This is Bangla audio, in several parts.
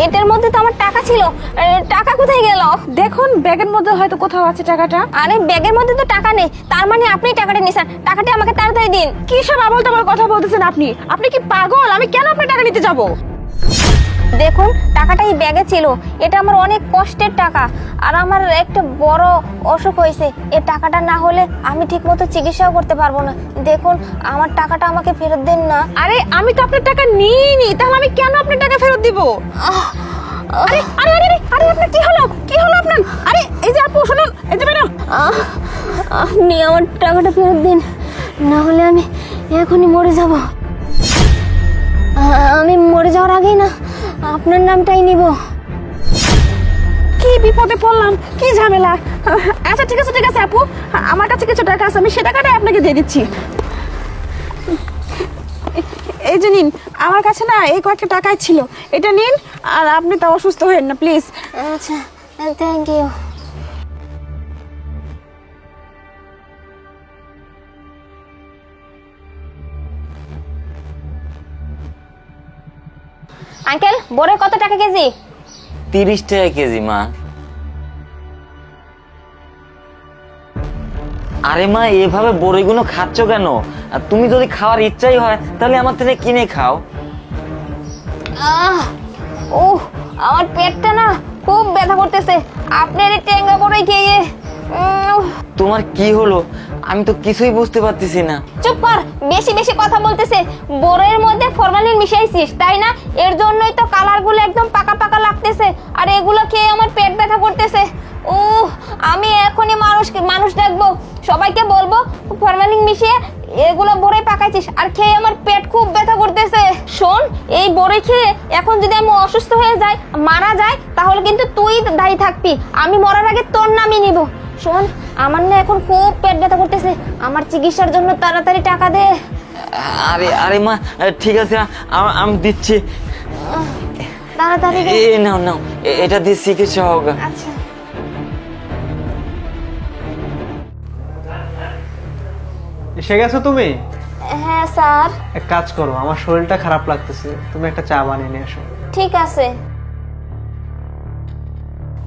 এটার মধ্যে তো আমার টাকা ছিল, টাকা কোথায় গেল? দেখুন ব্যাগের মধ্যে হয়তো কোথাও আছে টাকাটা। আরে ব্যাগের মধ্যে তো টাকা নেই, তার মানে আপনি টাকাটা নিছেন। টাকাটা আমাকে তাড়াতাড়ি দিন। কি সব আবল তাবল কথা বলতেছেন আপনি? আপনি কি পাগল? আমি কেন আপনার টাকা নিতে যাব? দেখুন টাকাটা এই ব্যাগে ছিল, এটা আমার অনেক কষ্টের টাকা। আর আমার একটা বড় অসুখ হয়েছে, এই টাকাটা না হলে আমি ঠিকমতো চিকিৎসাও করতে পারবো না। দেখুন আমার টাকাটা আমাকে ফেরত দেন না। আরে আমি তো আপনার টাকা নিইনি, তাহলে আমি কেন আপনার টাকা ফেরত দিব? আরে আরে আরে আরে আপনার কি হলো? কি হলো আপনার? আরে এই যে আপু শুনুন, এই যে ম্যাডাম, আপনি আমার টাকাটা ফেরত দিন, না হলে আমি এখনই মরে যাব। আমি মরে যাওয়ার আগেই না আপনার নামটাই নিব। কি বিপদে পড়লাম, কি ঝামেলা। আচ্ছা ঠিক আছে ঠিক আছে আপু, আমার কাছে কিছু টাকা আছে, আমি সে টাকাটাই আপনাকে দিয়ে দিচ্ছি। এই যে নিন, আমার কাছে না এই কয়েকটা টাকাই ছিল, এটা নিন। আর আপনি তো অসুস্থ হবেন না প্লিজ। আচ্ছা থ্যাংক ইউ। আঙ্কেল বড় কত টাকা কেজি? 30 টাকা কেজি মা। আরে মা এভাবে বড়িগুলো খাচ্ছ কেন? আর তুমি যদি খাওয়ার ইচ্ছাই হয় তাহলে আমার থেকে কিনে খাও। ওহ আমার পেটটা না খুব ব্যথা করতেছে আপনার এই টেঙ্গা বড়ই খেয়ে। তোমার কি হলো? আমি তো কিছুই বুঝতে পারতেছি না। চুপ কর, বেশি বেশি কথা বলতেছে। বড়ের মধ্যে ফরমালিন মিশাইছিস তাই না? এর জন্যই তো কালারগুলো একদম পাকা পাকা লাগতেছে, আর এগুলো খেয়ে আমার পেট ব্যথা করতেছে। আমি এখনই মানুষ ডাকবো, সবাইকে বলবো ফরমালিন মিশিয়ে এগুলো বড়ই পাকাইছিস, আর খেয়ে আমার পেট খুব ব্যথা করতেছে। শোন, এই বড়ই খেয়ে এখন যদি আমি অসুস্থ হয়ে যাই, মারা যায়, তাহলে কিন্তু তুই দায়ী থাকবি। আমি মরার আগে তোর নামই নিব। শোন, আমার না এখন খুব পেট ব্যথা করতেছে, আমার চিকিৎসার জন্য তাড়াতাড়ি টাকা দে। আরে আরে মা ঠিক আছে, আমি দিচ্ছি। তাড়াতাড়ি দে। নাও নাও, এটা দিয়ে চিকিৎসা হোক। আচ্ছা। এসে গেছো তুমি? হ্যাঁ স্যার। এক কাজ করো, আমার শরীরটা খারাপ লাগতেছে, তুমি একটা চা বানিয়ে নিয়ে এসো। ঠিক আছে।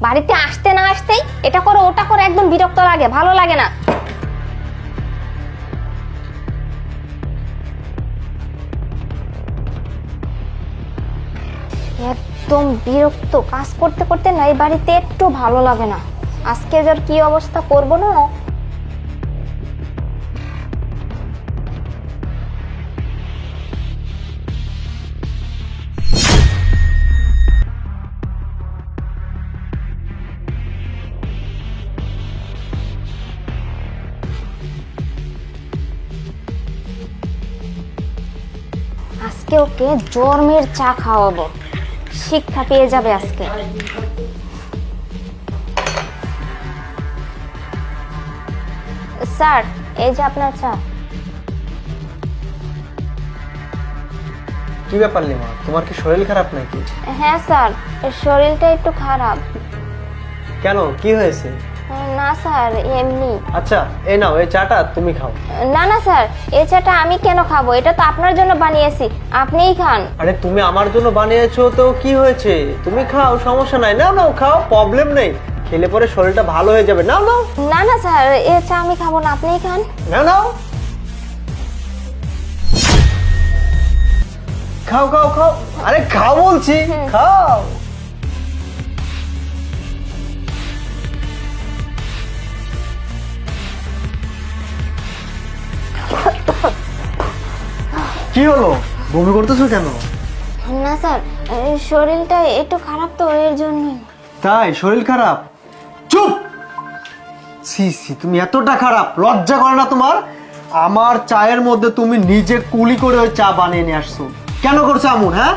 বাড়িতে আসতে না আসতেই এটা করো ওটা করো, একদম বিরক্ত লাগে, ভালো লাগে না। একদম বিরক্ত, কাজ করতে করতে না এই বাড়িতে একটু ভালো লাগে না। আজকে যার কি অবস্থা করব না। আজকে ওকে জন্মের চা খাওয়াবো, শিক্ষা পেয়ে যাবে আজকে। স্যার এই যে আপনার চা। কি ব্যাপার লিমা, তোমার কি শরীর খারাপ নাকি? হ্যাঁ স্যার, শরীরটা একটু খারাপ। কেন, কি হয়েছে? না স্যার এমনি। আচ্ছা এই নাও, এই চাটা তুমি খাও। না না স্যার, এই চাটা আমি কেন খাবো? এটা তো আপনার জন্য বানিয়েছি, আপনিই খান। আরে তুমি আমার জন্য বানিয়েছো তো কি হয়েছে, তুমি খাও, সমস্যা নাই। নাও নাও খাও, প্রবলেম নেই, খেলে পরে শরীরটা ভালো হয়ে যাবে। নাও নাও। না না স্যার, এই চা আমি খাবো না, আপনিই খান। নাও নাও, খাও খাও খাও। আরে খাও বলছি, খাও। কি হলো, বমি করতেছো কেন? না স্যার, শরীরটা একটু খারাপ তো এর জন্যই। তাই শরীর খারাপ? চুপ! সি সি, তুমি এতটা খারাপ, লজ্জা করে না তোমার? আমার চায়ের মধ্যে তুমি নিজে কুলি করে ওই চা বানিয়ে নিয়ে আসছো, কেন করছো এমন? হ্যাঁ,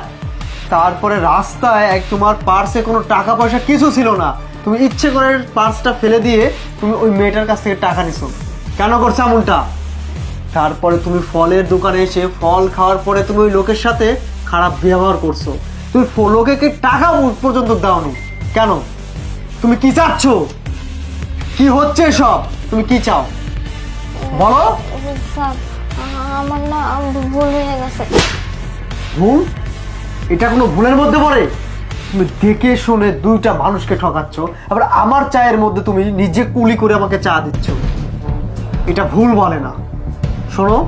তারপরে রাস্তায় তোমার পার্সে কোনো টাকা পয়সা কিছু ছিল না, তুমি ইচ্ছে করে পার্সটা ফেলে দিয়ে তুমি ওই মেয়েটার কাছ থেকে টাকা নিছো, কেন করছো এমনটা? তারপরে তুমি ফলের দোকানে এসে ফল খাওয়ার পরে তুমি ওই লোকের সাথে খারাপ ব্যবহার করছো, তুমি লোকে টাকা পর্যন্ত দাওনি, কেন? তুমি কি চাচ্ছ? কি হচ্ছে সব? তুমি কি চাও বলো? স্যার আমার না ভুল হয়ে গেছে। ভুল? এটা কোনো ভুলের মধ্যে পড়ে? তুমি দেখে শুনে দুইটা মানুষকে ঠকাচ্ছ, আবার আমার চায়ের মধ্যে তুমি নিজে কুলি করে আমাকে চা দিচ্ছ। এটা ভুল বলে না। শোনো,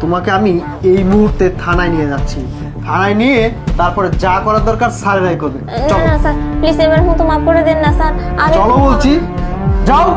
তোমাকে আমি এই মুহূর্তে থানায় নিয়ে যাচ্ছি। থানায় নিয়ে তারপরে যা করার দরকার স্যারেরাই করবে। না চলো না স্যার, প্লিজ এবার মতো মাফ করে দেন না স্যার। চলো বলছি, যাও।